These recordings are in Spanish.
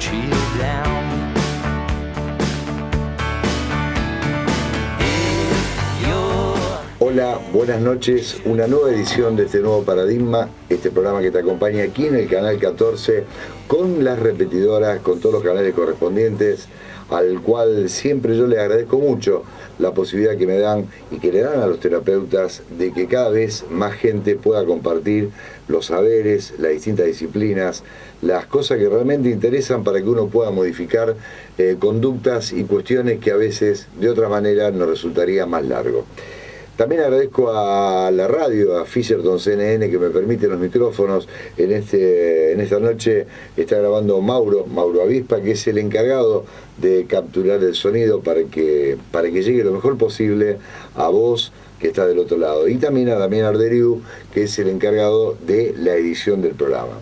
chill down. Hola, buenas noches. Una nueva edición de este nuevo Paradigma, este programa que te acompaña aquí en el canal 14, con las repetidoras, con todos los canales correspondientes, al cual siempre yo le agradezco mucho la posibilidad que me dan y que le dan a los terapeutas de que cada vez más gente pueda compartir los saberes, las distintas disciplinas, las cosas que realmente interesan para que uno pueda modificar conductas y cuestiones que a veces de otra manera nos resultaría más largo. También agradezco a la radio, a Fisherton CNN, que me permite los micrófonos. En esta noche está grabando Mauro Avispa, que es el encargado de capturar el sonido para que llegue lo mejor posible a vos, que está del otro lado. Y también a Damián Arderiu, que es el encargado de la edición del programa.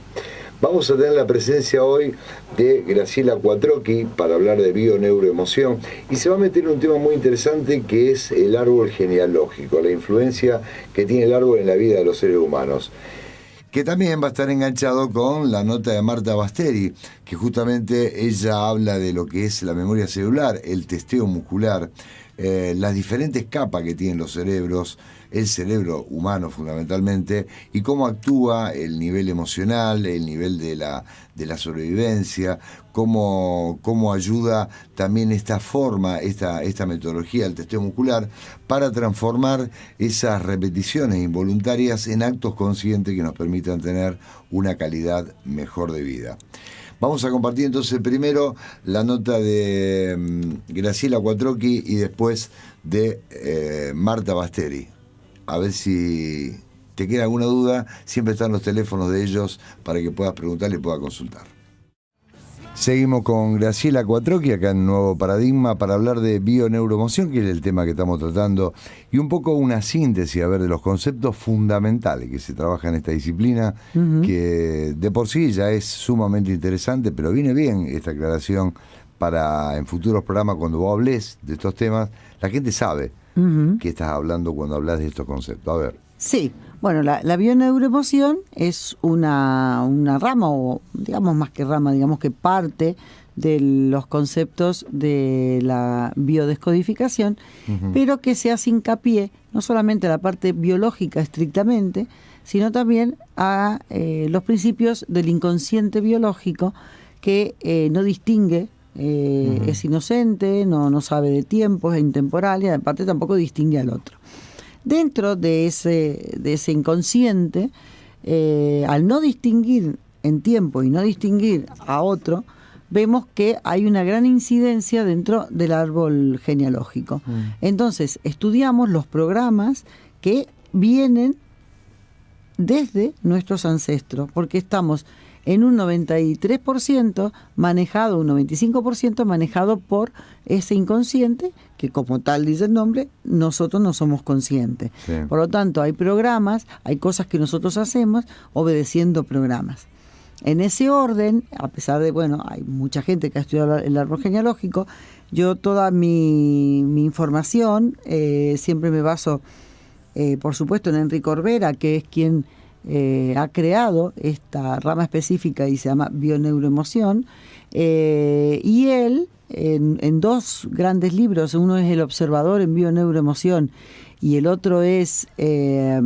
Vamos a tener la presencia hoy de Graciela Quattrocchi para hablar de bioneuroemoción, y se va a meter en un tema muy interesante que es el árbol genealógico, la influencia que tiene el árbol en la vida de los seres humanos, que también va a estar enganchado con la nota de Marta Basteri, que justamente ella habla de lo que es la memoria celular, el testeo muscular, las diferentes capas que tienen los cerebros, el cerebro humano fundamentalmente, y cómo actúa el nivel emocional, el nivel de la sobrevivencia, cómo ayuda también esta forma, esta metodología del testeo muscular para transformar esas repeticiones involuntarias en actos conscientes que nos permitan tener una calidad mejor de vida. Vamos a compartir entonces primero la nota de Graciela Quattrocchi y después de Marta Basteri. A ver si te queda alguna duda, siempre están los teléfonos de ellos para que puedas preguntar y puedas consultar. Seguimos con Graciela Quattrocchi acá en Nuevo Paradigma para hablar de bioneuroemoción, que es el tema que estamos tratando, y un poco una síntesis, a ver, de los conceptos fundamentales que se trabaja en esta disciplina, que de por sí ya es sumamente interesante, pero viene bien esta aclaración para en futuros programas, cuando vos hables de estos temas, la gente sabe qué estás hablando cuando hablas de estos conceptos. A ver. Sí, bueno, la bioneuroemoción es una rama, o digamos más que rama, digamos que parte de los conceptos de la biodescodificación, pero que se hace hincapié no solamente a la parte biológica estrictamente, sino también a los principios del inconsciente biológico, que no distingue, es inocente, no sabe de tiempo, es intemporal, y aparte tampoco distingue al otro. Dentro de ese inconsciente, al no distinguir en tiempo y no distinguir a otro, vemos que hay una gran incidencia dentro del árbol genealógico. Entonces, estudiamos los programas que vienen desde nuestros ancestros, porque estamos en un 93% manejado, un 95% manejado por ese inconsciente, que como tal dice el nombre, nosotros no somos conscientes. Sí. Por lo tanto, hay programas, hay cosas que nosotros hacemos obedeciendo programas. En ese orden, a pesar de, hay mucha gente que ha estudiado el árbol genealógico, yo toda mi información siempre me baso, por supuesto, en Enrique Orbera, que es quien ha creado esta rama específica y se llama bioneuroemoción, y él en dos grandes libros, uno es El observador en bioneuroemoción y el otro es la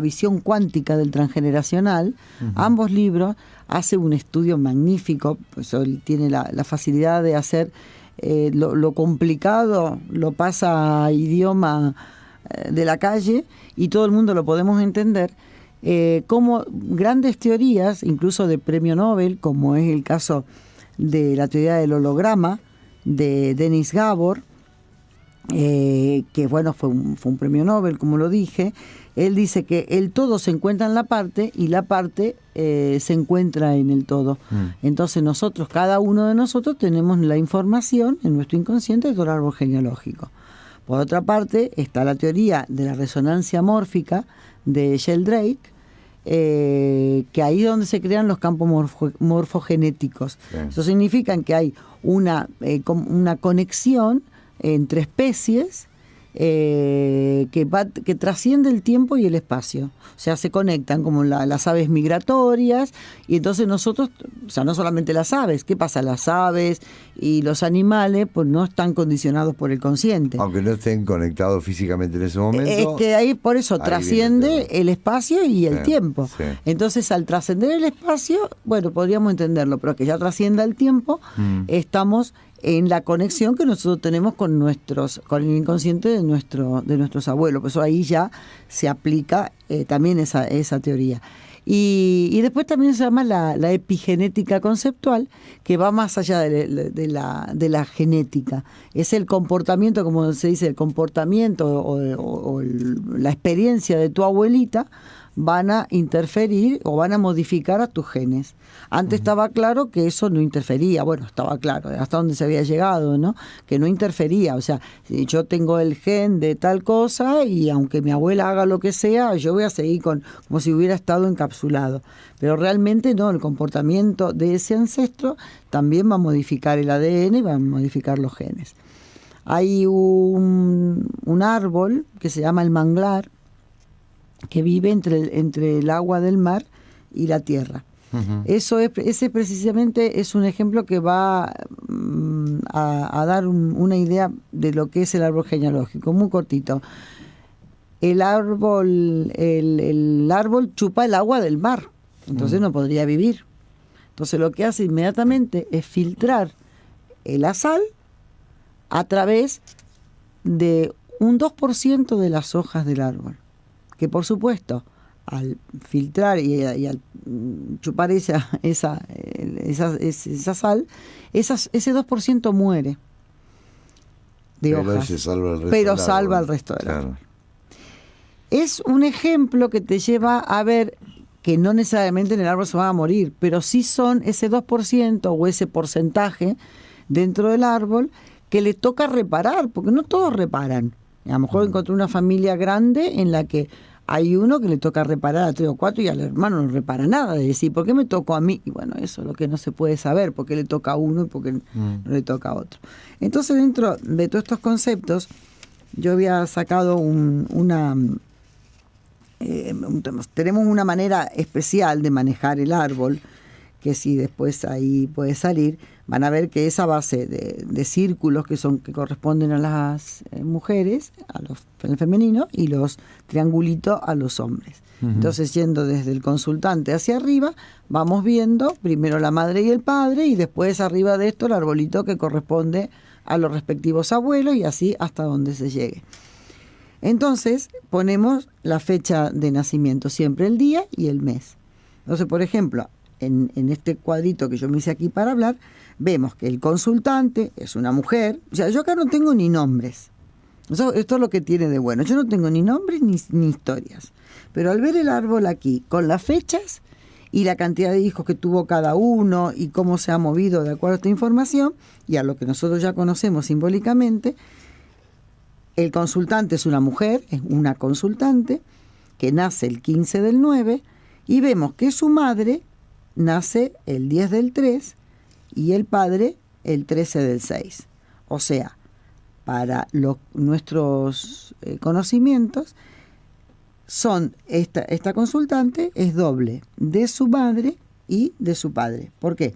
visión cuántica del transgeneracional. Ambos libros hace un estudio magnífico, pues él tiene la facilidad de hacer lo complicado, lo pasa a idioma de la calle y todo el mundo lo podemos entender, como grandes teorías, incluso de premio Nobel, como es el caso de la teoría del holograma de Denis Gabor, que fue un premio Nobel, como lo dije. Él dice que el todo se encuentra en la parte y la parte se encuentra en el todo. Entonces nosotros, cada uno de nosotros, tenemos la información en nuestro inconsciente de todo el árbol genealógico. Por otra parte, está la teoría de la resonancia mórfica de Sheldrake, que ahí es donde se crean los campos morfogenéticos. Bien. Eso significa que hay una conexión entre especies que trasciende el tiempo y el espacio. O sea, se conectan como las aves migratorias, y entonces nosotros, o sea, no solamente las aves, ¿qué pasa? Las aves y los animales pues no están condicionados por el consciente. Aunque no estén conectados físicamente en ese momento. Es que ahí por eso ahí trasciende el espacio y el tiempo. Sí. Entonces, al trascender el espacio, bueno, podríamos entenderlo, pero que ya trascienda el tiempo, estamos en la conexión que nosotros tenemos con el inconsciente de nuestros abuelos. Por eso ahí ya se aplica también esa teoría. Y después también se llama la epigenética conceptual, que va más allá de la genética. Es el comportamiento, como se dice, el comportamiento o la experiencia de tu abuelita van a interferir o van a modificar a tus genes. Antes estaba claro que eso no interfería, bueno, estaba claro, hasta donde se había llegado, ¿no? Que no interfería, o sea, si yo tengo el gen de tal cosa y aunque mi abuela haga lo que sea, yo voy a seguir como si hubiera estado encapsulado. Pero realmente no, el comportamiento de ese ancestro también va a modificar el ADN y va a modificar los genes. Hay un árbol que se llama el manglar, que vive entre el agua del mar y la tierra. Ese precisamente es un ejemplo que va a dar una idea de lo que es el árbol genealógico, muy cortito. El árbol chupa el agua del mar, entonces no podría vivir. Entonces lo que hace inmediatamente es filtrar la sal a través de un 2% de las hojas del árbol, que por supuesto al filtrar y al chupar esa sal, ese 2% muere de hojas, pero salva el resto del árbol. Es un ejemplo que te lleva a ver que no necesariamente en el árbol se van a morir, pero sí son ese 2% o ese porcentaje dentro del árbol que le toca reparar, porque no todos reparan. A lo mejor encontré una familia grande en la que hay uno que le toca reparar a 3 o 4 y al hermano no repara nada. De decir, ¿por qué me tocó a mí? Y bueno, eso es lo que no se puede saber, por qué le toca a uno y por qué no le toca a otro. Entonces, dentro de todos estos conceptos, yo había sacado tenemos una manera especial de manejar el árbol, que si después ahí puede salir, van a ver que esa base de círculos que corresponden a las mujeres, al femenino, y los triangulitos a los hombres. Entonces, yendo desde el consultante hacia arriba, vamos viendo primero la madre y el padre, y después arriba de esto el arbolito que corresponde a los respectivos abuelos, y así hasta donde se llegue. Entonces, ponemos la fecha de nacimiento, siempre el día y el mes. Entonces, por ejemplo, en este cuadrito que yo me hice aquí para hablar, vemos que el consultante es una mujer. O sea, yo acá no tengo ni nombres. Esto es lo que tiene de bueno. Yo no tengo ni nombres ni historias. Pero al ver el árbol aquí, con las fechas y la cantidad de hijos que tuvo cada uno y cómo se ha movido de acuerdo a esta información y a lo que nosotros ya conocemos simbólicamente, el consultante es una mujer, es una consultante, que nace el 15 del 9, y vemos que su madre nace el 10 del 3 y el padre el 13 del 6. O sea, para nuestros conocimientos, esta consultante es doble de su madre y de su padre. ¿Por qué?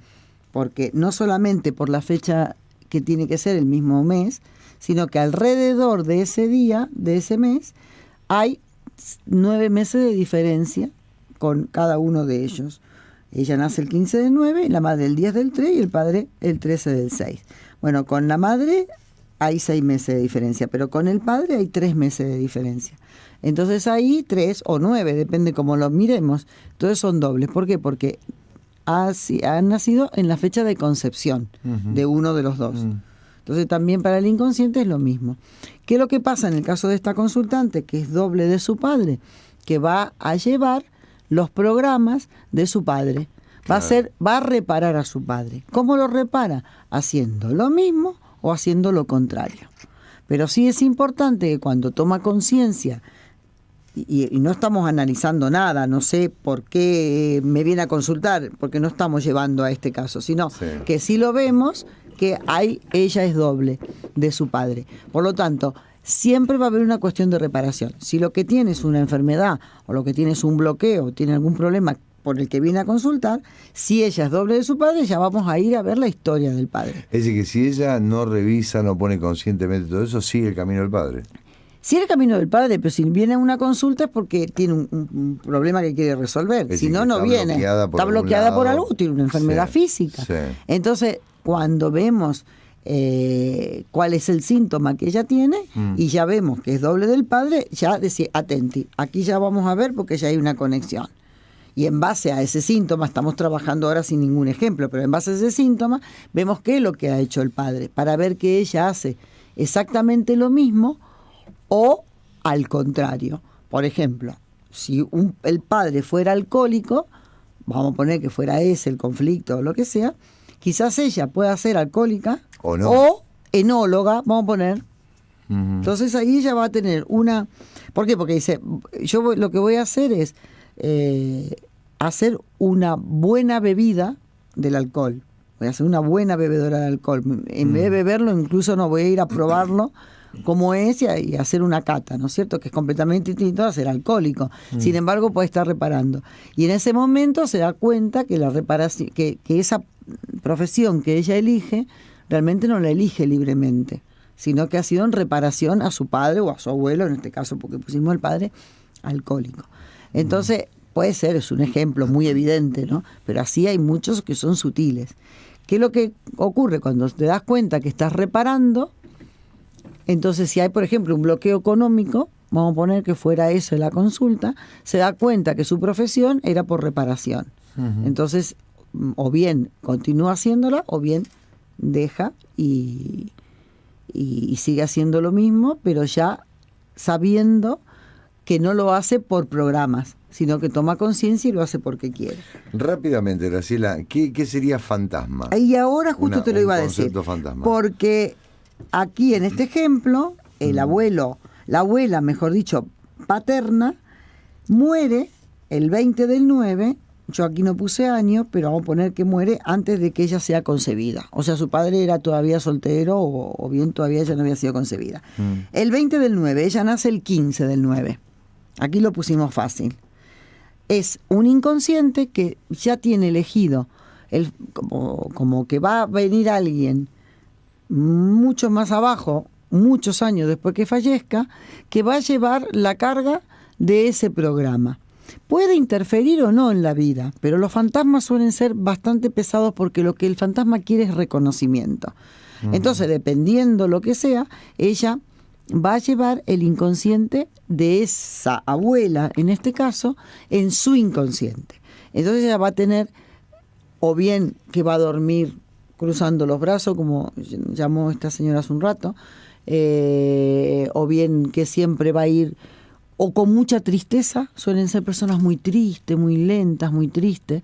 Porque no solamente por la fecha que tiene que ser el mismo mes, sino que alrededor de ese día, de ese mes, hay 9 meses de diferencia con cada uno de ellos. Ella nace el 15 del 9, la madre el 10 del 3 y el padre el 13 del 6. Bueno, con la madre hay 6 meses de diferencia, pero con el padre hay 3 meses de diferencia. Entonces ahí 3 o 9, depende cómo lo miremos. Entonces son dobles. ¿Por qué? Porque han nacido en la fecha de concepción de uno de los dos. Entonces también para el inconsciente es lo mismo. ¿Qué es lo que pasa en el caso de esta consultante, que es doble de su padre? Que va a llevar los programas de su padre. Va a reparar a su padre. ¿Cómo lo repara? Haciendo lo mismo o haciendo lo contrario. Pero sí es importante que cuando toma conciencia, y no estamos analizando nada, no sé por qué me viene a consultar, porque no estamos llevando a este caso, sino que sí lo vemos, que ella es doble de su padre. Por lo tanto, siempre va a haber una cuestión de reparación. Si lo que tiene es una enfermedad o lo que tiene es un bloqueo, tiene algún problema por el que viene a consultar, si ella es doble de su padre, ya vamos a ir a ver la historia del padre. Es decir, que si ella no revisa, no pone conscientemente todo eso, sigue el camino del padre. Sigue el camino del padre, pero si viene a una consulta es porque tiene un problema que quiere resolver. Si no, no viene. Está bloqueada por algo, tiene una enfermedad física. Sí. Entonces, cuando vemos cuál es el síntoma que ella tiene y ya vemos que es doble del padre, ya decir, atenti, aquí ya vamos a ver porque ya hay una conexión. Y en base a ese síntoma, estamos trabajando ahora sin ningún ejemplo, pero en base a ese síntoma, vemos qué es lo que ha hecho el padre, para ver que ella hace exactamente lo mismo o al contrario. Por ejemplo, si el padre fuera alcohólico, vamos a poner que fuera ese el conflicto o lo que sea, quizás ella pueda ser alcohólica o enóloga, vamos a poner. Entonces ahí ella va a tener una... ¿Por qué? Porque dice, lo que voy a hacer es hacer una buena bebida del alcohol. Voy a hacer una buena bebedora de alcohol. En vez de beberlo, incluso no voy a ir a probarlo como es y hacer una cata, ¿no es cierto? Que es completamente distinto a ser alcohólico. Sin embargo, puede estar reparando. Y en ese momento se da cuenta que la reparación, que esa profesión que ella elige, realmente no la elige libremente, sino que ha sido en reparación a su padre o a su abuelo, en este caso porque pusimos al padre alcohólico. Entonces, puede ser, es un ejemplo muy evidente, ¿no? Pero así hay muchos que son sutiles. ¿Qué es lo que ocurre cuando te das cuenta que estás reparando? Entonces, si hay, por ejemplo, un bloqueo económico, vamos a poner que fuera eso la consulta, se da cuenta que su profesión era por reparación. Entonces, o bien continúa haciéndola, o bien deja y sigue haciendo lo mismo, pero ya sabiendo que no lo hace por programas, sino que toma conciencia y lo hace porque quiere. Rápidamente, Graciela, ¿qué sería fantasma? Y ahora justo te lo iba a decir. Fantasma. Porque aquí en este ejemplo, el abuelo, la abuela, mejor dicho, paterna, muere el 20 del 9, yo aquí no puse año, pero vamos a poner que muere antes de que ella sea concebida. O sea, su padre era todavía soltero o bien todavía ella no había sido concebida. El 20 del 9, ella nace el 15 del 9. Aquí lo pusimos fácil. Es un inconsciente que ya tiene elegido, como que va a venir alguien mucho más abajo, muchos años después que fallezca, que va a llevar la carga de ese programa. Puede interferir o no en la vida, pero los fantasmas suelen ser bastante pesados porque lo que el fantasma quiere es reconocimiento. Entonces, dependiendo lo que sea, ella va a llevar el inconsciente de esa abuela, en este caso, en su inconsciente. Entonces ella va a tener, o bien que va a dormir cruzando los brazos, como llamó esta señora hace un rato, o bien que siempre va a ir o con mucha tristeza, suelen ser personas muy tristes, muy lentas, muy tristes,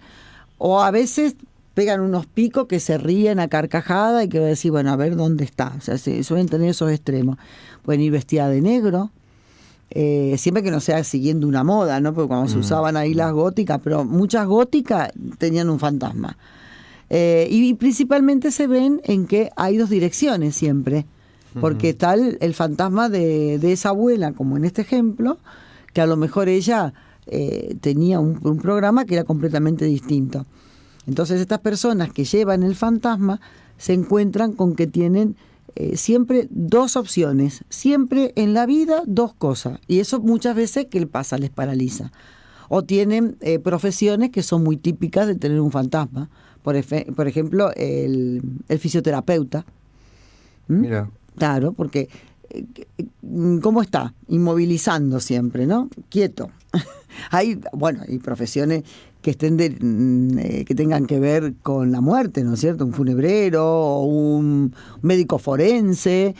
o a veces pegan unos picos que se ríen a carcajada y que va a decir, bueno, a ver dónde está. O sea, suelen tener esos extremos. Pueden ir vestida de negro, siempre que no sea siguiendo una moda, ¿no? Porque cuando se usaban ahí las góticas, pero muchas góticas tenían un fantasma. Y principalmente se ven en que hay dos direcciones siempre, porque está el fantasma de esa abuela, como en este ejemplo, que a lo mejor ella tenía un programa que era completamente distinto. Entonces estas personas que llevan el fantasma se encuentran con que tienen siempre dos opciones, siempre en la vida dos cosas, y eso muchas veces, ¿qué le pasa? Les paraliza. O tienen profesiones que son muy típicas de tener un fantasma, por ejemplo el fisioterapeuta. Mira. Claro, porque ¿cómo está? Inmovilizando siempre, ¿no? Quieto. Hay profesiones que estén que tengan que ver con la muerte, ¿no es cierto? Un funebrero o un médico forense.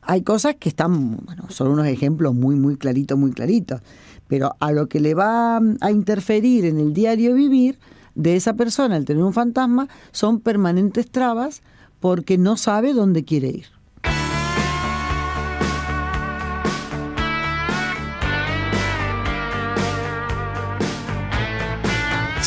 Hay cosas que están, son unos ejemplos muy, muy claritos, pero a lo que le va a interferir en el diario vivir de esa persona, al tener un fantasma, son permanentes trabas porque no sabe dónde quiere ir.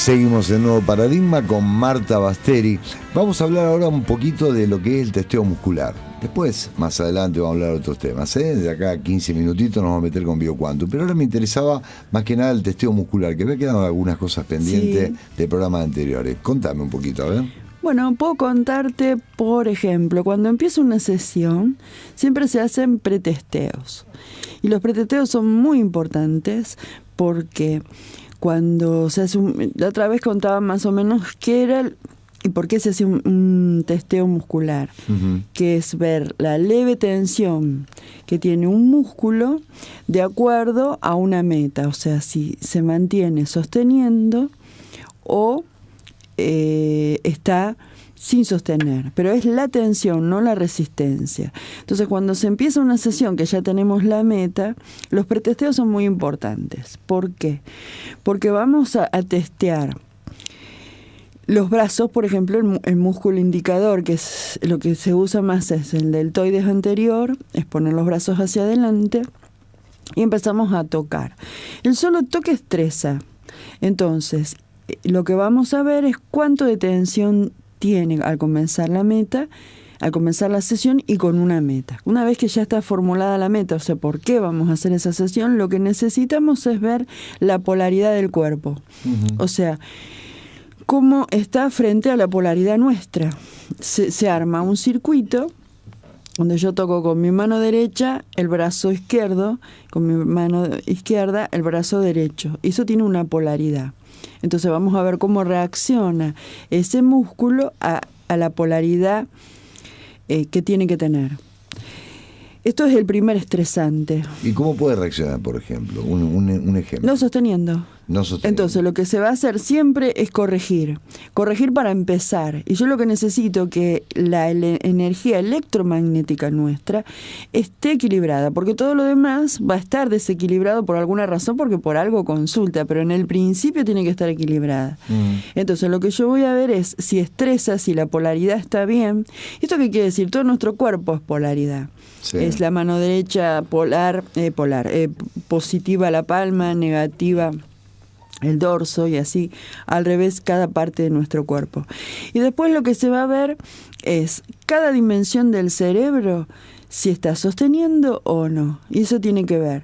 Seguimos en Nuevo Paradigma con Marta Basteri. Vamos a hablar ahora un poquito de lo que es el testeo muscular. Después, más adelante, vamos a hablar de otros temas. De acá a 15 minutitos nos vamos a meter con BioQuantum. Pero ahora me interesaba más que nada el testeo muscular, que me quedaron algunas cosas pendientes de programas anteriores. Contame un poquito, a ver. Bueno, puedo contarte, por ejemplo, cuando empieza una sesión, siempre se hacen pretesteos. Y los pretesteos son muy importantes porque cuando se hace la otra vez contaba más o menos qué era y por qué se hace un testeo muscular, que es ver la leve tensión que tiene un músculo de acuerdo a una meta, o sea, si se mantiene sosteniendo o está sin sostener, pero es la tensión, no la resistencia. Entonces, cuando se empieza una sesión que ya tenemos la meta, los pretesteos son muy importantes. ¿Por qué? Porque vamos a testear los brazos, por ejemplo, el músculo indicador, que es lo que se usa más, es el deltoides anterior, es poner los brazos hacia adelante y empezamos a tocar. El solo toque estresa. Entonces, lo que vamos a ver es cuánto de tensión tiene al comenzar la meta, al comenzar la sesión y con una meta. Una vez que ya está formulada la meta, o sea, por qué vamos a hacer esa sesión, lo que necesitamos es ver la polaridad del cuerpo. O sea, cómo está frente a la polaridad nuestra. Se arma un circuito donde yo toco con mi mano derecha el brazo izquierdo, con mi mano izquierda el brazo derecho. Eso tiene una polaridad. Entonces vamos a ver cómo reacciona ese músculo a la polaridad que tiene que tener. Esto es el primer estresante. ¿Y cómo puede reaccionar, por ejemplo? Un ejemplo. No sosteniendo. Entonces lo que se va a hacer siempre es corregir para empezar. Y yo lo que necesito que la energía electromagnética nuestra esté equilibrada, porque todo lo demás va a estar desequilibrado por alguna razón, porque por algo consulta, pero en el principio tiene que estar equilibrada. Entonces lo que yo voy a ver es si estresa, si la polaridad está bien. ¿Esto qué quiere decir? Todo nuestro cuerpo es polaridad. Sí. Es la mano derecha positiva la palma, negativa el dorso y así al revés cada parte de nuestro cuerpo. Y después lo que se va a ver es cada dimensión del cerebro si está sosteniendo o no. Y eso tiene que ver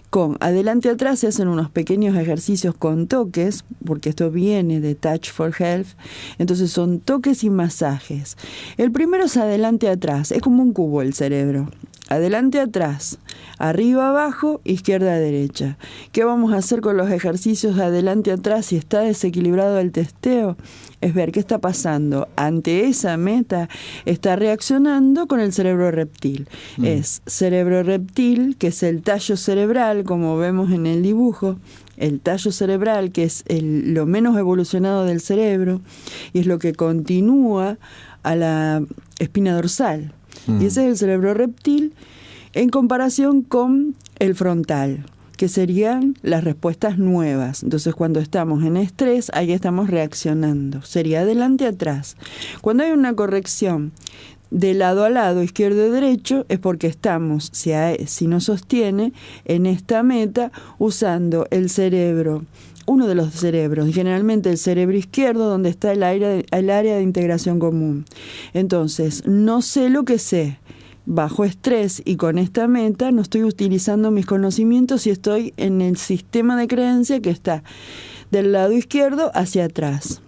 con adelante atrás. Se hacen unos pequeños ejercicios con toques, porque esto viene de Touch for Health. Entonces son toques y masajes. El primero es adelante atrás, es como un cubo el cerebro. Adelante, atrás, arriba, abajo, izquierda, derecha. ¿Qué vamos a hacer con los ejercicios adelante, atrás si está desequilibrado el testeo? Es ver qué está pasando. Ante esa meta está reaccionando con el cerebro reptil. Es cerebro reptil, que es el tallo cerebral, como vemos en el dibujo. El tallo cerebral, que es lo menos evolucionado del cerebro, y es lo que continúa a la espina dorsal. Y ese es el cerebro reptil en comparación con el frontal, que serían las respuestas nuevas. Entonces, cuando estamos en estrés, ahí estamos reaccionando. Sería adelante atrás. Cuando hay una corrección de lado a lado, izquierdo y derecho, es porque estamos, si no sostiene, en esta meta usando el cerebro, uno de los cerebros, generalmente el cerebro izquierdo, donde está el área de integración común. Entonces, no sé lo que sé. Bajo estrés y con esta meta no estoy utilizando mis conocimientos y estoy en el sistema de creencia que está del lado izquierdo hacia atrás.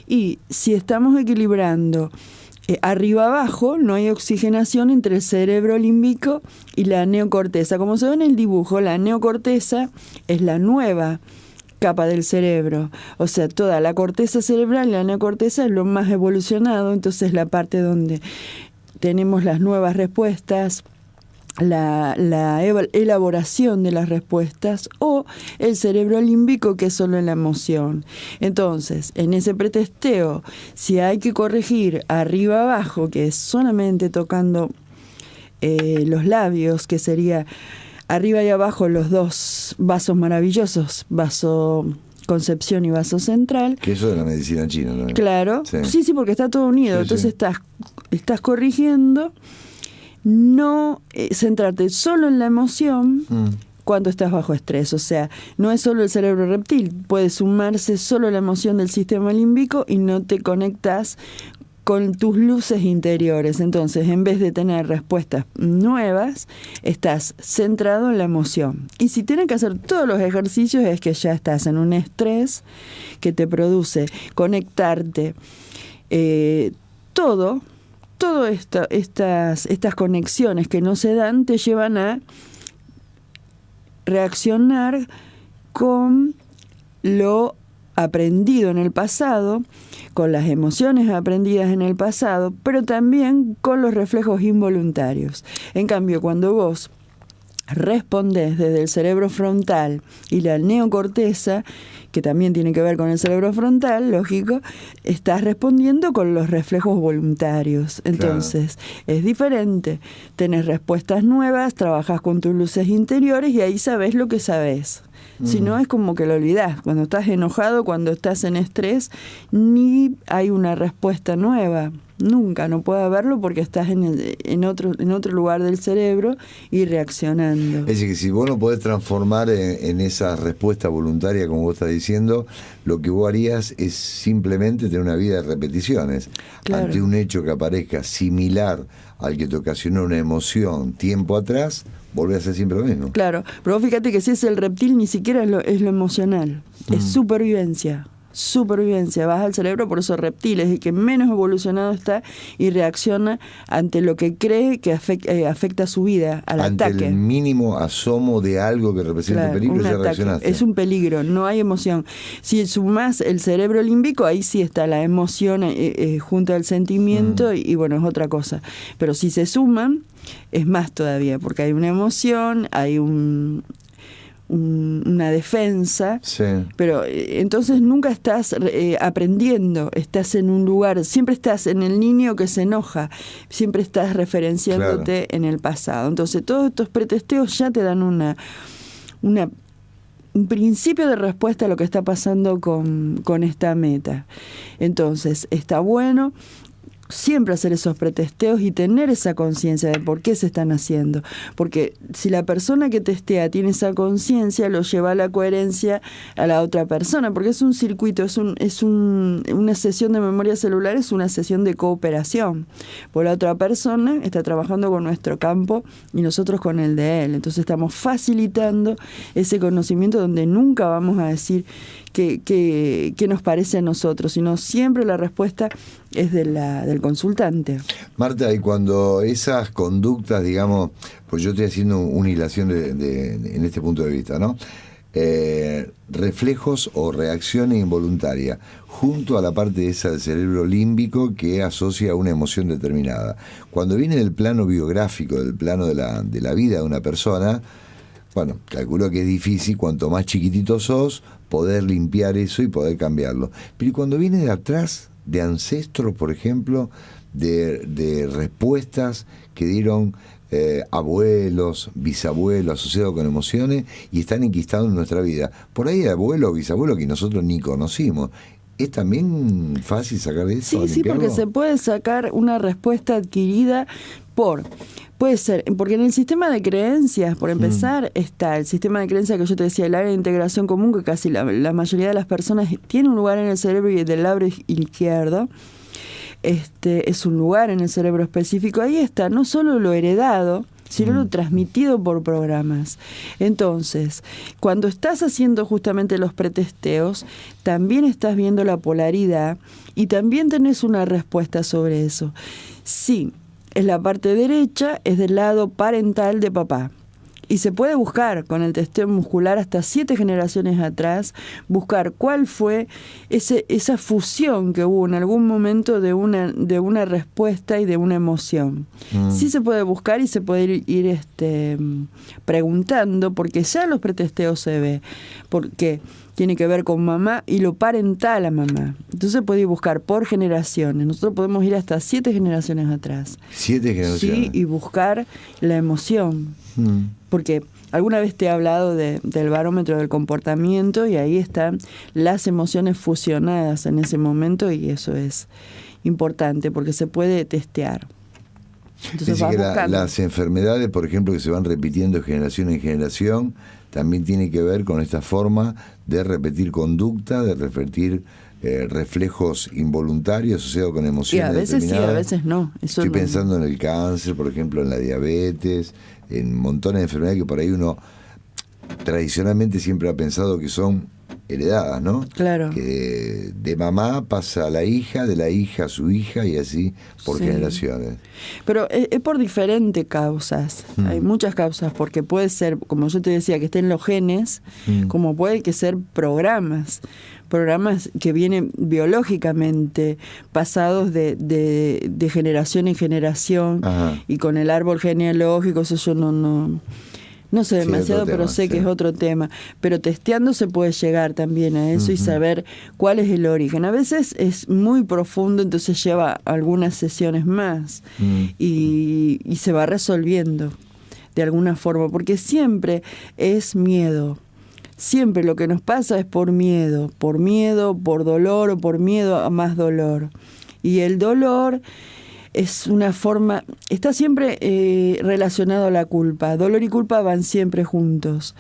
Y si estamos equilibrando arriba abajo, no hay oxigenación entre el cerebro límbico y la neocorteza. Como se ve en el dibujo, la neocorteza es la nueva capa del cerebro, o sea, toda la corteza cerebral, la neocorteza es lo más evolucionado, entonces la parte donde tenemos las nuevas respuestas, la elaboración de las respuestas, o el cerebro límbico, que es solo la emoción. Entonces, en ese pretesteo, si hay que corregir arriba abajo, que es solamente tocando los labios, que sería arriba y abajo los dos vasos maravillosos, vaso concepción y vaso central. Que eso de la medicina china, ¿no? Claro, sí, porque está todo unido. Sí, entonces estás corrigiendo, no centrarte solo en la emoción, cuando estás bajo estrés. O sea, no es solo el cerebro reptil, puede sumarse solo la emoción del sistema límbico y no te conectas con tus luces interiores. Entonces, en vez de tener respuestas nuevas, estás centrado en la emoción. Y si tienes que hacer todos los ejercicios, es que ya estás en un estrés que te produce conectarte. Todas estas conexiones que no se dan te llevan a reaccionar con lo aprendido en el pasado, con las emociones aprendidas en el pasado, pero también con los reflejos involuntarios. En cambio, cuando vos respondés desde el cerebro frontal y la neocorteza, que también tiene que ver con el cerebro frontal, lógico, estás respondiendo con los reflejos voluntarios. Entonces, es diferente. Tenés respuestas nuevas, trabajás con tus luces interiores y ahí sabés lo que sabés. Si no, es como que lo olvidás. Cuando estás enojado, cuando estás en estrés, ni hay una respuesta nueva. Nunca, no puede haberlo porque estás en otro lugar del cerebro y reaccionando. Es decir, que si vos no podés transformar en esa respuesta voluntaria, como vos estás diciendo, lo que vos harías es simplemente tener una vida de repeticiones. Claro. Ante un hecho que aparezca similar al que te ocasionó una emoción tiempo atrás, volvés a hacer siempre lo mismo. Claro, pero vos fíjate que si es el reptil, ni siquiera es lo emocional, es supervivencia. Vas al cerebro, por eso reptil es el que menos evolucionado está y reacciona ante lo que cree que afecta su vida, al ante ataque. Ante el mínimo asomo de algo que representa peligro, ya reaccionaste. Es un peligro, no hay emoción. Si sumás el cerebro límbico, ahí sí está la emoción junto al sentimiento y bueno, es otra cosa. Pero si se suman, es más todavía, porque hay una emoción, hay una defensa, sí. Pero entonces nunca estás aprendiendo, estás en un lugar, siempre estás en el niño que se enoja, siempre estás referenciándote en el pasado. Entonces todos estos pretesteos ya te dan un principio de respuesta a lo que está pasando con esta meta. Entonces está bueno siempre hacer esos pretesteos y tener esa conciencia de por qué se están haciendo. Porque si la persona que testea tiene esa conciencia, lo lleva a la coherencia a la otra persona, porque es un circuito, una sesión de memoria celular, es una sesión de cooperación. Por la otra persona está trabajando con nuestro campo y nosotros con el de él. Entonces estamos facilitando ese conocimiento donde nunca vamos a decir qué nos parece a nosotros, sino siempre la respuesta es del consultante. Marta, y cuando esas conductas, digamos, pues yo estoy haciendo una hilación en este punto de vista, ¿no? Reflejos o reacciones involuntarias, junto a la parte esa del cerebro límbico que asocia a una emoción determinada. Cuando viene del plano biográfico, del plano de la vida de una persona, bueno, calculo que es difícil, cuanto más chiquitito sos, poder limpiar eso y poder cambiarlo. Pero cuando viene de atrás, de ancestros, por ejemplo, de respuestas que dieron abuelos, bisabuelos asociados con emociones y están enquistados en nuestra vida. Por ahí abuelo o bisabuelo que nosotros ni conocimos. ¿Es también fácil sacar de eso? Sí, porque se puede sacar una respuesta adquirida puede ser, porque en el sistema de creencias, por empezar, está el sistema de creencias que yo te decía, el área de integración común, que casi la mayoría de las personas tiene un lugar en el cerebro y del lado izquierdo. Es un lugar en el cerebro específico. Ahí está no solo lo heredado, sino lo transmitido por programas. Entonces, cuando estás haciendo justamente los pretesteos, también estás viendo la polaridad y también tenés una respuesta sobre eso. Sí, es la parte derecha, es del lado parental de papá. Y se puede buscar con el testeo muscular hasta 7 generaciones atrás, buscar cuál fue esa fusión que hubo en algún momento de una respuesta y de una emoción. Sí se puede buscar y se puede ir preguntando, porque ya los pretesteos se ve. Porque tiene que ver con mamá y lo parental a mamá. Entonces puede buscar por generaciones. Nosotros podemos ir hasta 7 generaciones atrás. 7 generaciones. Sí, y buscar la emoción. Porque alguna vez te he hablado del barómetro del comportamiento y ahí están las emociones fusionadas en ese momento y eso es importante porque se puede testear. Entonces Dice vas que buscando. las enfermedades, por ejemplo, que se van repitiendo de generación en generación, también tiene que ver con esta forma de repetir conducta, de repetir reflejos involuntarios asociados con Y emociones a veces sí, a determinadas. veces no. Eso Estoy no- pensando en el cáncer, por ejemplo, en la diabetes, en montones de enfermedades que por ahí uno tradicionalmente siempre ha pensado que son heredadas, ¿no? Claro. Que de mamá pasa a la hija, de la hija a su hija y así por Sí. generaciones. Pero es por diferentes causas. Hay muchas causas, porque puede ser, como yo te decía, que estén los genes, como puede que ser programas que vienen biológicamente pasados de generación en generación. Ajá. Y con el árbol genealógico, eso yo no sé Sí, demasiado, otro pero tema, sé que sí. es otro tema. Pero testeando se puede llegar también a eso y saber cuál es el origen. A veces es muy profundo, entonces lleva algunas sesiones más y se va resolviendo de alguna forma, porque siempre es miedo. Siempre lo que nos pasa es por miedo, por dolor o por miedo a más dolor. Y el dolor es una forma, está siempre relacionado a la culpa. Dolor y culpa van siempre juntos.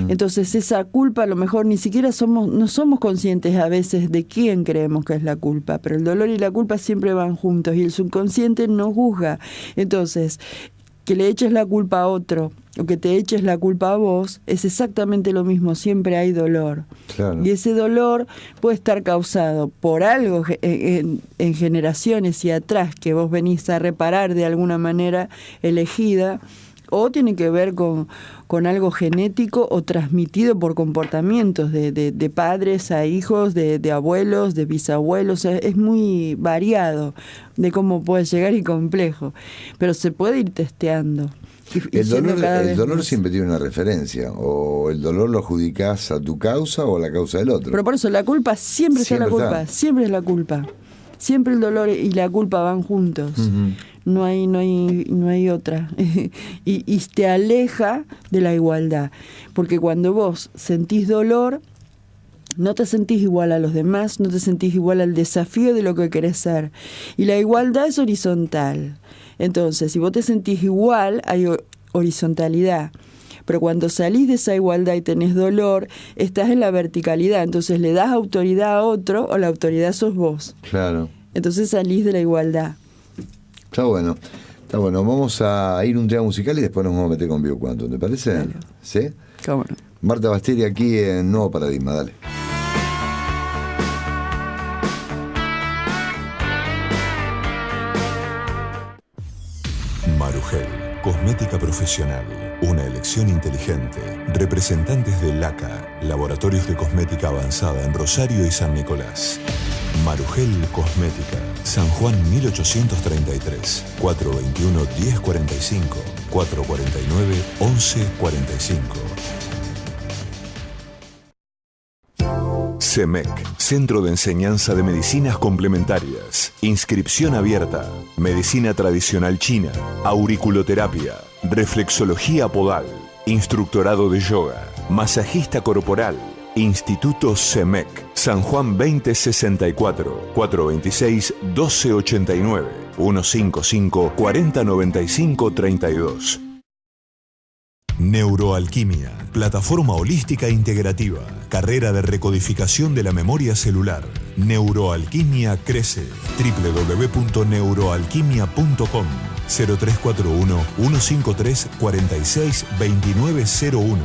Entonces esa culpa a lo mejor ni siquiera no somos conscientes a veces de quién creemos que es la culpa, pero el dolor y la culpa siempre van juntos y el subconsciente no juzga. Entonces, que le eches la culpa a otro o que te eches la culpa a vos es exactamente lo mismo, siempre hay dolor. Claro. Y ese dolor puede estar causado por algo en generaciones y atrás que vos venís a reparar de alguna manera elegida, o tiene que ver con algo genético o transmitido por comportamientos de padres a hijos, de abuelos, de bisabuelos. O sea, es muy variado de cómo puede llegar y complejo, pero se puede ir testeando. Y El yendo cada vez dolor más. siempre tiene una referencia, o el dolor lo adjudicás a tu causa o a la causa del otro. Pero por eso la culpa siempre está la Siempre culpa, está. siempre es la culpa. Siempre el dolor y la culpa van juntos. No hay otra. y te aleja de la igualdad. Porque cuando vos sentís dolor, no te sentís igual a los demás, no te sentís igual al desafío de lo que querés ser. Y la igualdad es horizontal. Entonces, si vos te sentís igual, hay horizontalidad. Pero cuando salís de esa igualdad y tenés dolor, estás en la verticalidad. Entonces le das autoridad a otro o la autoridad sos vos. Claro. Entonces salís de la igualdad. Está bueno. Está bueno. Vamos a ir un tema musical y después nos vamos a meter con BioQuantum. ¿Te parece? Dale. ¿Sí? ¿Cómo no? Marta Basteri aquí en Nuevo Paradigma. Dale. Marugel, cosmética profesional, una elección inteligente. Representantes de LACA, Laboratorios de Cosmética Avanzada en Rosario y San Nicolás. Marugel Cosmética, San Juan 1833, 421-1045, 449-1145. CEMEC, Centro de Enseñanza de Medicinas Complementarias. Inscripción abierta. Medicina tradicional china. Auriculoterapia. Reflexología podal. Instructorado de yoga. Masajista corporal. Instituto CEMEC. San Juan 2064. 426-1289. 155-4095-32. Neuroalquimia, plataforma holística integrativa, carrera de recodificación de la memoria celular. Neuroalquimia crece. www.neuroalquimia.com 0341-153-462901.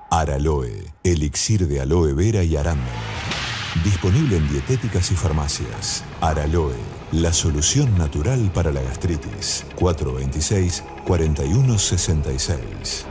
Araloe, elixir de aloe vera y arándano. Disponible en dietéticas y farmacias. Araloe, la solución natural para la gastritis. 426-4166.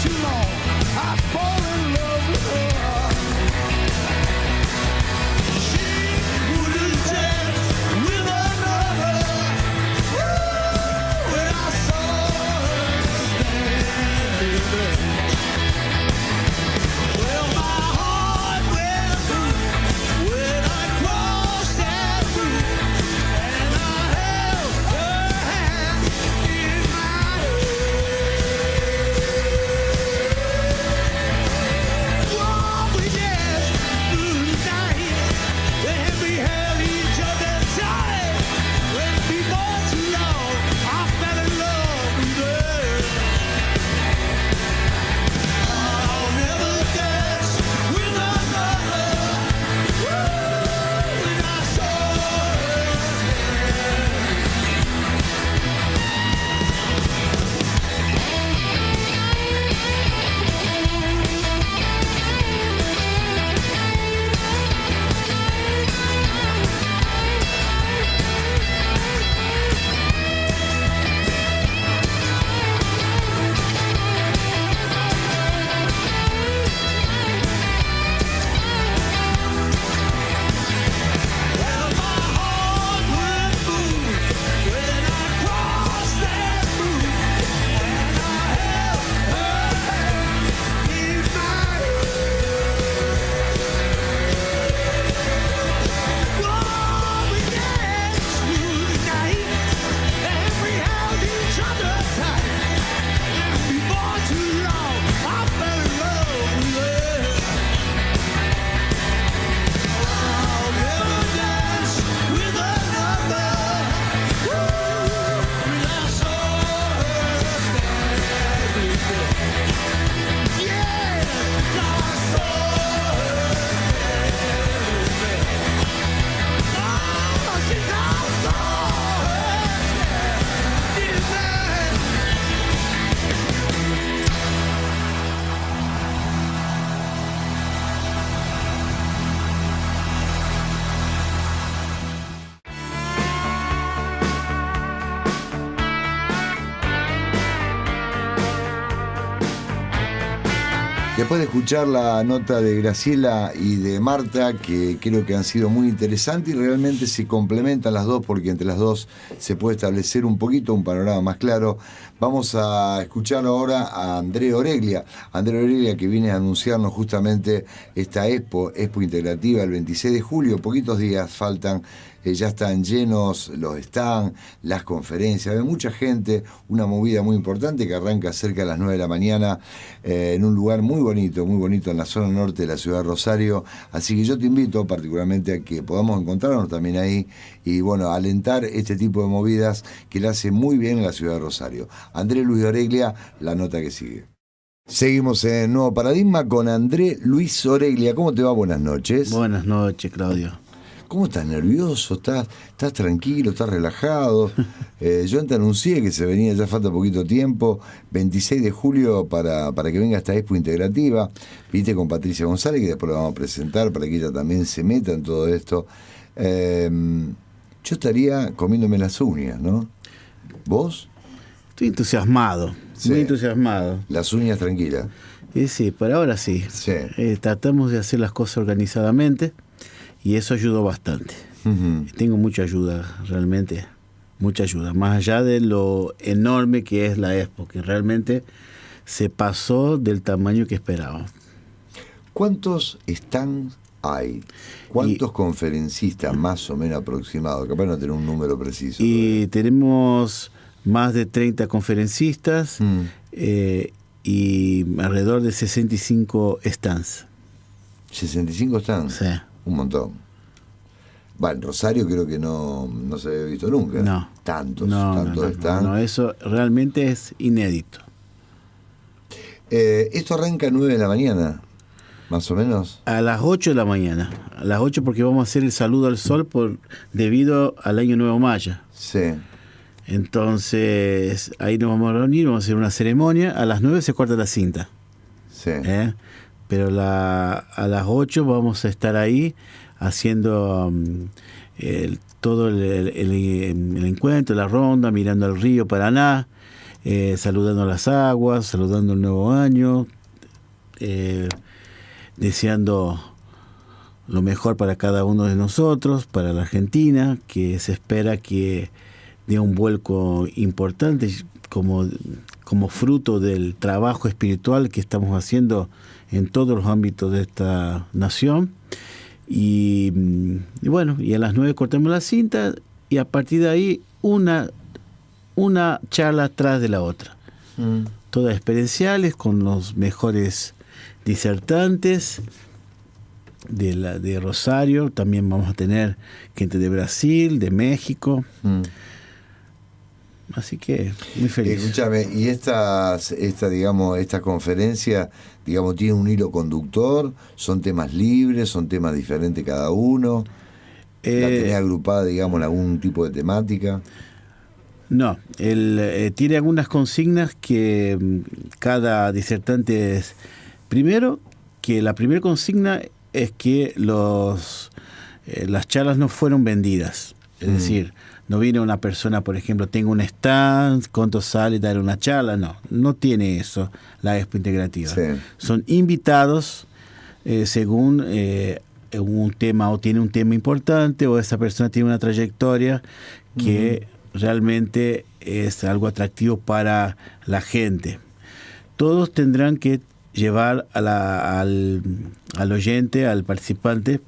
Too long. Después de escuchar la nota de Graciela y de Marta, que creo que han sido muy interesantes y realmente se complementan las dos, porque entre las dos se puede establecer un poquito un panorama más claro, vamos a escuchar ahora a André Oreglia. André Oreglia, que viene a anunciarnos justamente esta Expo Integrativa el 26 de julio, poquitos días faltan. Ya están llenos los stands, las conferencias, hay mucha gente, una movida muy importante que arranca cerca de las 9 de la mañana en un lugar muy bonito en la zona norte de la ciudad de Rosario. Así que yo te invito particularmente a que podamos encontrarnos también ahí y bueno, alentar este tipo de movidas que le hace muy bien en la ciudad de Rosario. André Luis Oreglia, la nota que sigue. Seguimos en Nuevo Paradigma con André Luis Oreglia. ¿Cómo te va? Buenas noches. Buenas noches, Claudio. ¿Cómo estás? ¿Nervioso? ¿Estás tranquilo? ¿Estás relajado? Yo te anuncié que se venía, ya falta poquito tiempo, 26 de julio para que venga esta Expo Integrativa. Viste con Patricia González, que después la vamos a presentar para que ella también se meta en todo esto. Yo estaría comiéndome las uñas, ¿no? ¿Vos? Estoy entusiasmado, sí. Muy entusiasmado. Las uñas tranquilas. Sí, por ahora sí. Tratamos de hacer las cosas organizadamente. Y eso ayudó bastante. Uh-huh. Tengo mucha ayuda, realmente, mucha ayuda. Más allá de lo enorme que es la Expo, que realmente se pasó del tamaño que esperaba. ¿Cuántos stands hay? ¿Cuántos conferencistas más o menos aproximados? Capaz no tener un número preciso. Y tenemos más de 30 conferencistas y alrededor de 65 stands. ¿65 stands? Sí. Un montón. En Rosario creo que no se había visto nunca. No. Tantos están. No, eso realmente es inédito. Esto arranca a 9 de la mañana, más o menos. A las 8 de la mañana. A las 8 porque vamos a hacer el saludo al sol debido al Año Nuevo Maya. Sí. Entonces, ahí nos vamos a reunir, vamos a hacer una ceremonia. A las 9 se corta la cinta. Sí. Pero a las 8 vamos a estar ahí haciendo todo el encuentro, la ronda, mirando al río Paraná, saludando las aguas, saludando el nuevo año, deseando lo mejor para cada uno de nosotros, para la Argentina, que se espera que dé un vuelco importante como fruto del trabajo espiritual que estamos haciendo en todos los ámbitos de esta nación. Y bueno, y a las 9 cortamos la cinta y a partir de ahí una charla atrás de la otra. Todas experienciales con los mejores disertantes de Rosario. También vamos a tener gente de Brasil, de México. Así que muy feliz. Escúchame, y esta conferencia, tiene un hilo conductor, son temas libres, son temas diferentes cada uno. ¿La tenés agrupada, en algún tipo de temática? No, tiene algunas consignas que cada disertante es. Primero, que la primera consigna es que las charlas no fueron vendidas. Es decir, no viene una persona, por ejemplo, tengo un stand, ¿cuánto sale dar una charla? No tiene eso la Expo Integrativa. Sí. Son invitados según un tema, o tiene un tema importante, o esa persona tiene una trayectoria que realmente es algo atractivo para la gente. Todos tendrán que llevar al oyente, al participante,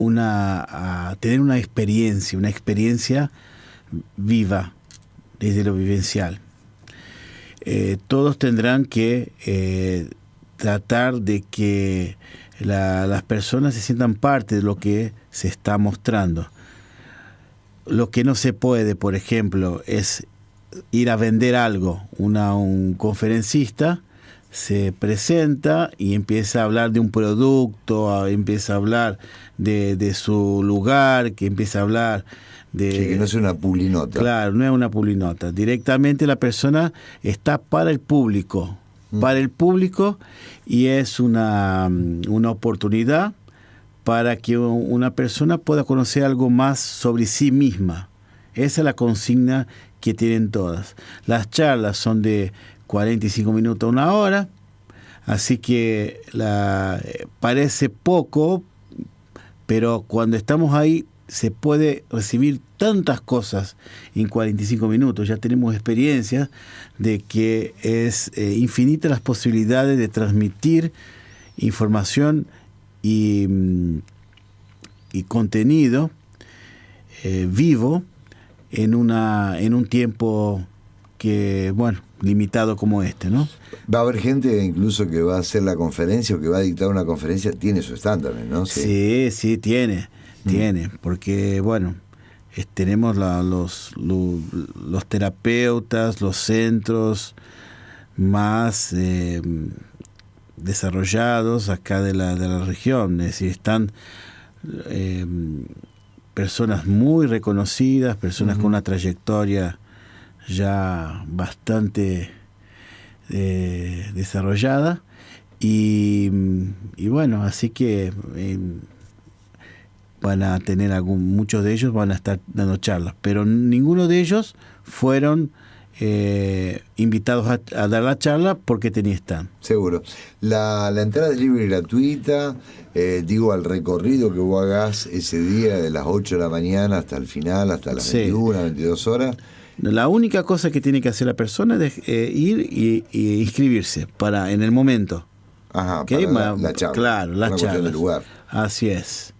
a tener una experiencia viva, desde lo vivencial. Todos tendrán que tratar de que las personas se sientan parte de lo que se está mostrando. Lo que no se puede, por ejemplo, es ir a vender algo. Un conferencista se presenta y empieza a hablar de un producto, empieza a hablar de su lugar, que empieza a hablar de... Sí, que no es una publinota. Claro, no es una publinota. Directamente la persona está para el público, y es una oportunidad para que una persona pueda conocer algo más sobre sí misma. Esa es la consigna que tienen todas. Las charlas son de 45 minutos a una hora. Así que parece poco, pero cuando estamos ahí se puede recibir tantas cosas en 45 minutos. Ya tenemos experiencia de que es infinita las posibilidades de transmitir información y contenido vivo en un tiempo que, bueno, limitado como este, ¿no? Va a haber gente incluso que va a hacer la conferencia o que va a dictar una conferencia, tiene su stand también, ¿no? Sí, tiene, porque, bueno, tenemos los terapeutas, los centros más desarrollados acá de la región, es decir, están personas muy reconocidas, personas con una trayectoria ya bastante desarrollada y bueno, así que van a tener muchos de ellos van a estar dando charlas, pero ninguno de ellos fueron invitados a dar la charla porque tenía stand. Seguro. La entrada es libre y gratuita, digo, al recorrido que vos hagas ese día de las 8 de la mañana hasta el final, hasta las 21, 22 horas. La única cosa que tiene que hacer la persona es ir y inscribirse en el momento. Ajá, ¿Okay? para la charla. Claro, la charla. Del lugar. Así es.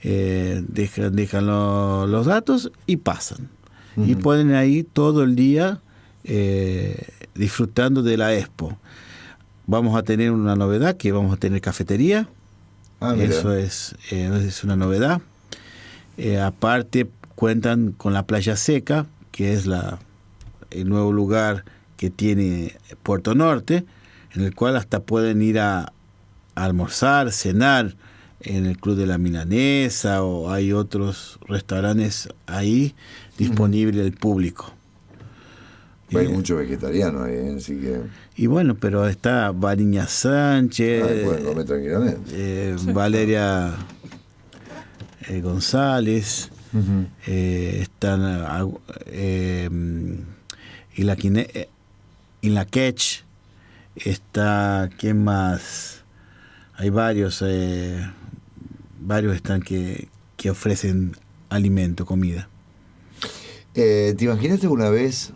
Dejan los datos y pasan. Y pueden ahí todo el día disfrutando de la expo. Vamos a tener una novedad, que vamos a tener cafetería. Eso es una novedad. Aparte cuentan con la playa seca, que es el nuevo lugar que tiene Puerto Norte, en el cual hasta pueden ir a almorzar, cenar en el Club de la Milanesa, o hay otros restaurantes ahí disponibles al público. Hay muchos vegetarianos ahí, así que... Y bueno, pero está Variña Sánchez, pueden comer tranquilamente. Valeria González, están y la Quech, está, ¿quién más? Hay varios están que ofrecen alimento, comida. ¿Te imaginaste alguna vez,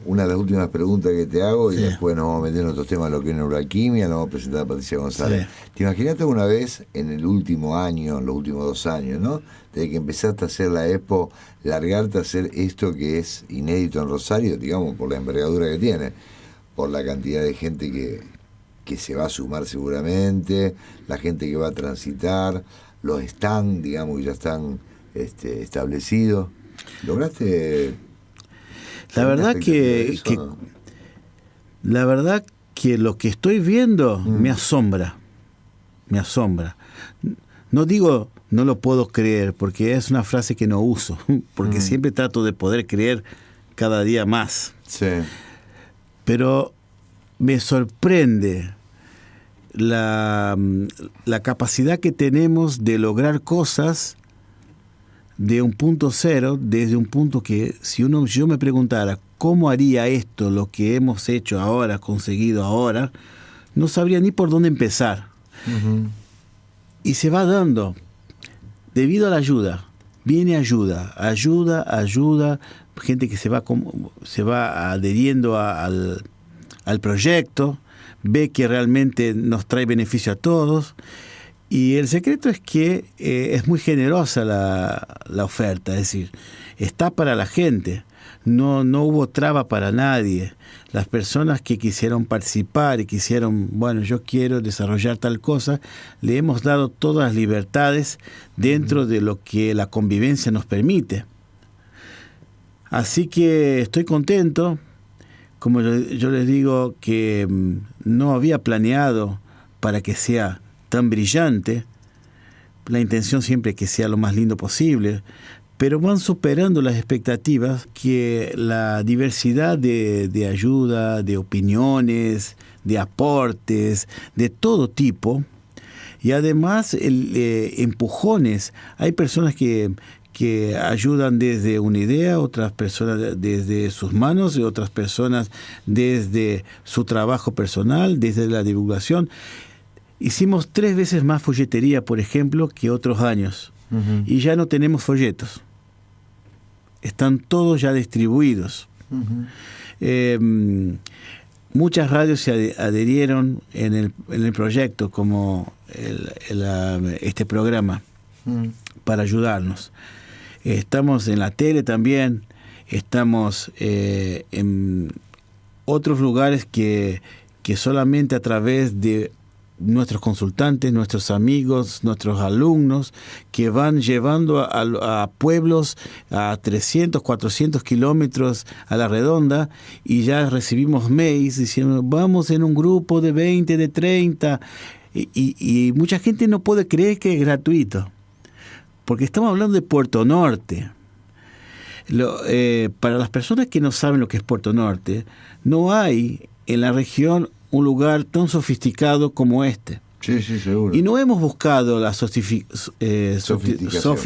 una de las últimas preguntas que te hago, y después nos vamos a meter en otros temas, lo que es neuroalquimia, nos vamos a presentar a Patricia González? Sí. ¿Te imaginaste alguna vez en el último año, en los últimos 2 años, ¿no?, desde que empezaste a hacer la expo, largarte a hacer esto que es inédito en Rosario, digamos, por la envergadura que tiene, por la cantidad de gente que se va a sumar seguramente, la gente que va a transitar, los stands, digamos, que ya están establecidos? ¿Lograste? La verdad que lo que estoy viendo me asombra. No digo no lo puedo creer, porque es una frase que no uso, porque siempre trato de poder creer cada día más. Sí. Pero me sorprende la capacidad que tenemos de lograr cosas de un punto cero, desde un punto que si yo me preguntara cómo haría esto, lo que hemos hecho ahora, conseguido ahora, no sabría ni por dónde empezar. Y se va dando debido a la ayuda. Viene ayuda, gente que se va adheriendo al proyecto, ve que realmente nos trae beneficio a todos. Y el secreto es que es muy generosa la oferta, es decir, está para la gente, no hubo traba para nadie. Las personas que quisieron participar y quisieron, bueno, yo quiero desarrollar tal cosa, le hemos dado todas las libertades dentro de lo que la convivencia nos permite. Así que estoy contento, como yo les digo, que no había planeado para que sea tan brillante, la intención siempre es que sea lo más lindo posible, pero van superando las expectativas, que la diversidad de ayuda, de opiniones, de aportes, de todo tipo, y además empujones. Hay personas que que ayudan desde una idea, otras personas desde sus manos y otras personas desde su trabajo personal, desde la divulgación. Hicimos 3 veces más folletería, por ejemplo, que otros años. Uh-huh. Y ya no tenemos folletos. Están todos ya distribuidos. Uh-huh. Muchas radios se adherieron en el proyecto, como este programa, para ayudarnos. Estamos en la tele también, estamos en otros lugares que solamente a través de nuestros consultantes, nuestros amigos, nuestros alumnos, que van llevando a pueblos a 300, 400 kilómetros a la redonda, y ya recibimos mails diciendo, vamos en un grupo de 20, de 30, y mucha gente no puede creer que es gratuito, porque estamos hablando de Puerto Norte. Para las personas que no saben lo que es Puerto Norte, no hay en la región un lugar tan sofisticado como este. Sí, seguro. Y no hemos buscado la sofisticación.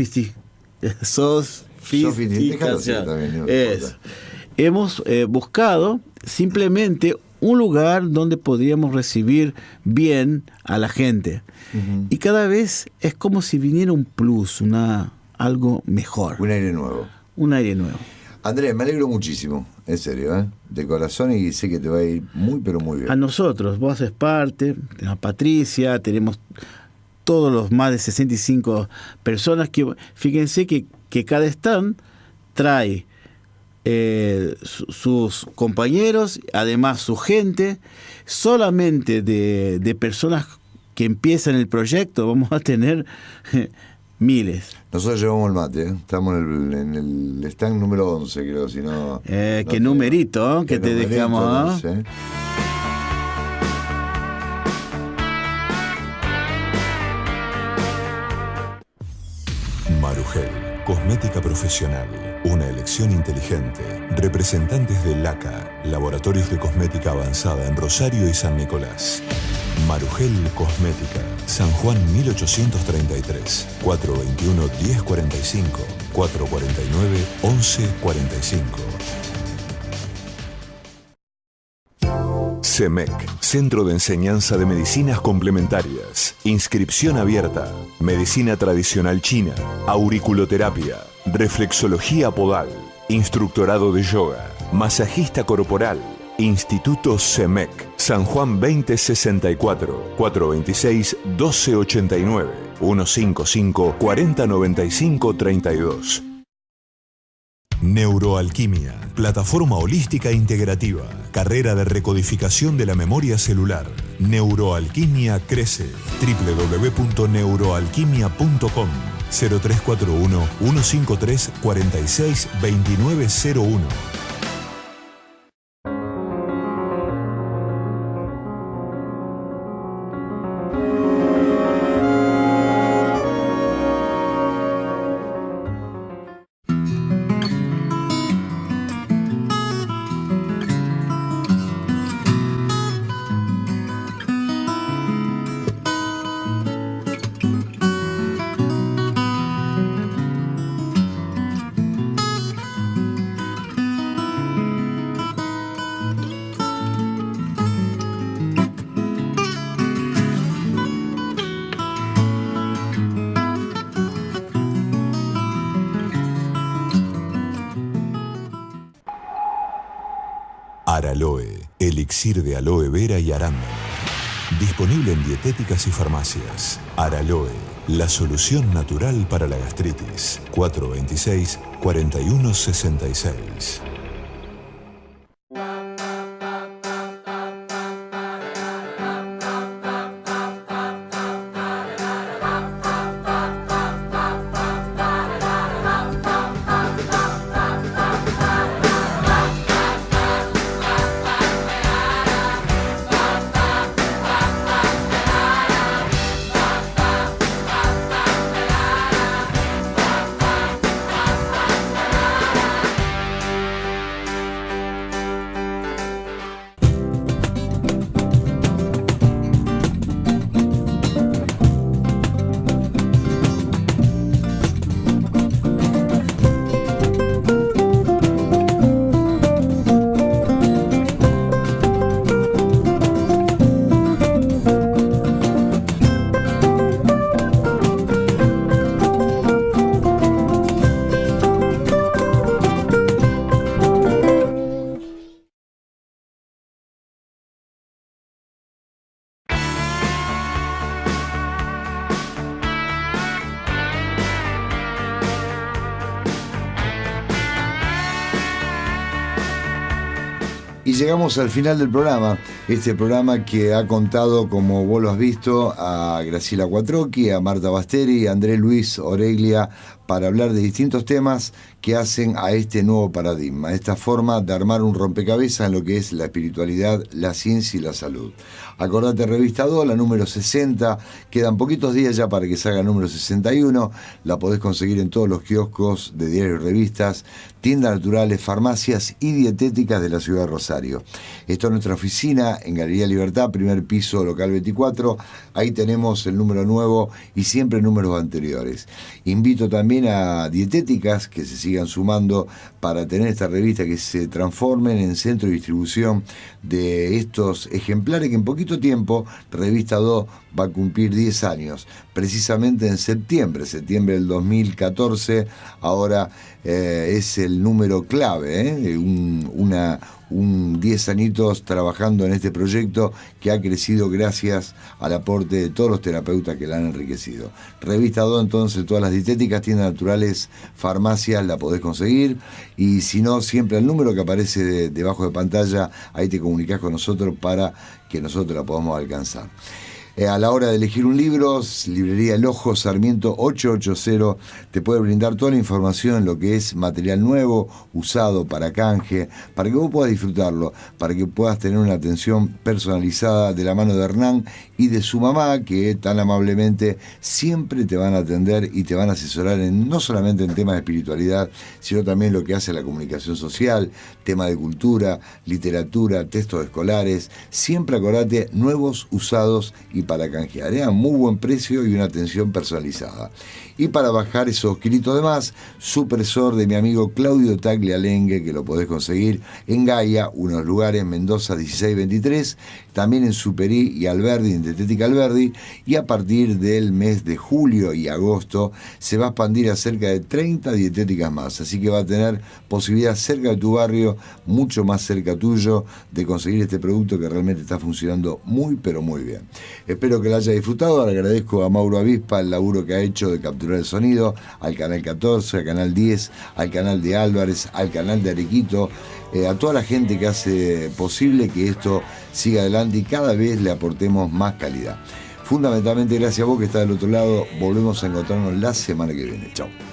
Hemos buscado simplemente un lugar donde podríamos recibir bien a la gente. Uh-huh. Y cada vez es como si viniera un plus, algo mejor. Un aire nuevo. Andrés, me alegro muchísimo, en serio, de corazón, y sé que te va a ir muy, pero muy bien. A nosotros, vos haces parte, a Patricia, tenemos todos los más de 65 personas que, fíjense que cada stand trae sus compañeros, además su gente. Solamente de personas que empiezan el proyecto vamos a tener miles. Nosotros llevamos el mate, estamos en el stand número 11, creo, si no... qué numerito que te dejamos. Marugel, cosmética profesional, una elección inteligente. Representantes de LACA, Laboratorios de Cosmética Avanzada en Rosario y San Nicolás. Marugel Cosmética, San Juan 1833, 421-1045, 449-1145. CEMEC, Centro de Enseñanza de Medicinas Complementarias. Inscripción abierta. Medicina tradicional china, auriculoterapia, reflexología podal, instructorado de yoga, masajista corporal. Instituto CEMEC, San Juan 2064, 426-1289, 155-4095-32. Neuroalquimia, plataforma holística integrativa, carrera de recodificación de la memoria celular. Neuroalquimia crece. www.neuroalquimia.com 0341-153-462901. Araloe, elixir de aloe vera y arándano. Disponible en dietéticas y farmacias. Araloe, la solución natural para la gastritis. 426-4166. Y llegamos al final del programa, este programa que ha contado, como vos lo has visto, a Graciela Quattrocchi, a Marta Basteri, a Andrés Luis Oreglia, para hablar de distintos temas que hacen a este nuevo paradigma, esta forma de armar un rompecabezas en lo que es la espiritualidad, la ciencia y la salud. Acordate, Revista 2, la número 60, quedan poquitos días ya para que salga el número 61, la podés conseguir en todos los kioscos de diarios y revistas, tiendas naturales, farmacias y dietéticas de la ciudad de Rosario. Esto es nuestra oficina en Galería Libertad, primer piso, local 24, ahí tenemos el número nuevo y siempre números anteriores. Invito también a dietéticas que se sigan sumando para tener esta revista, que se transformen en centro de distribución de estos ejemplares que en poquito tiempo Revista 2 va a cumplir 10 años, precisamente en septiembre del 2014, ahora es el número clave, un 10 añitos trabajando en este proyecto que ha crecido gracias al aporte de todos los terapeutas que la han enriquecido. Revista 2, entonces, todas las dietéticas, tiendas naturales, farmacias, la podés conseguir, y si no, siempre el número que aparece debajo de pantalla, ahí te comunicás con nosotros para que nosotros la podamos alcanzar. A la hora de elegir un libro, Librería El Ojo, Sarmiento 880, te puede brindar toda la información en lo que es material nuevo, usado, para canje, para que vos puedas disfrutarlo, para que puedas tener una atención personalizada de la mano de Hernán y de su mamá, que tan amablemente siempre te van a atender y te van a asesorar no solamente en temas de espiritualidad, sino también lo que hace la comunicación social, tema de cultura, literatura, textos escolares. Siempre acordate, nuevos, usados y para canjear, a muy buen precio y una atención personalizada. Y para bajar esos kilitos de más, supresor de mi amigo Claudio Taglialengue, que lo podés conseguir en Gaia, unos lugares, Mendoza 1623, también en Superí y Alberdi, en Dietética Alberdi, y a partir del mes de julio y agosto se va a expandir a cerca de 30 dietéticas más, así que va a tener posibilidad cerca de tu barrio, mucho más cerca tuyo, de conseguir este producto que realmente está funcionando muy, pero muy bien. Espero que lo haya disfrutado. Le agradezco a Mauro Avispa el laburo que ha hecho de capturar el sonido, al canal 14, al canal 10, al canal de Álvarez, al canal de Arequito, a toda la gente que hace posible que esto siga adelante y cada vez le aportemos más calidad. Fundamentalmente gracias a vos que estás del otro lado. Volvemos a encontrarnos la semana que viene. Chao.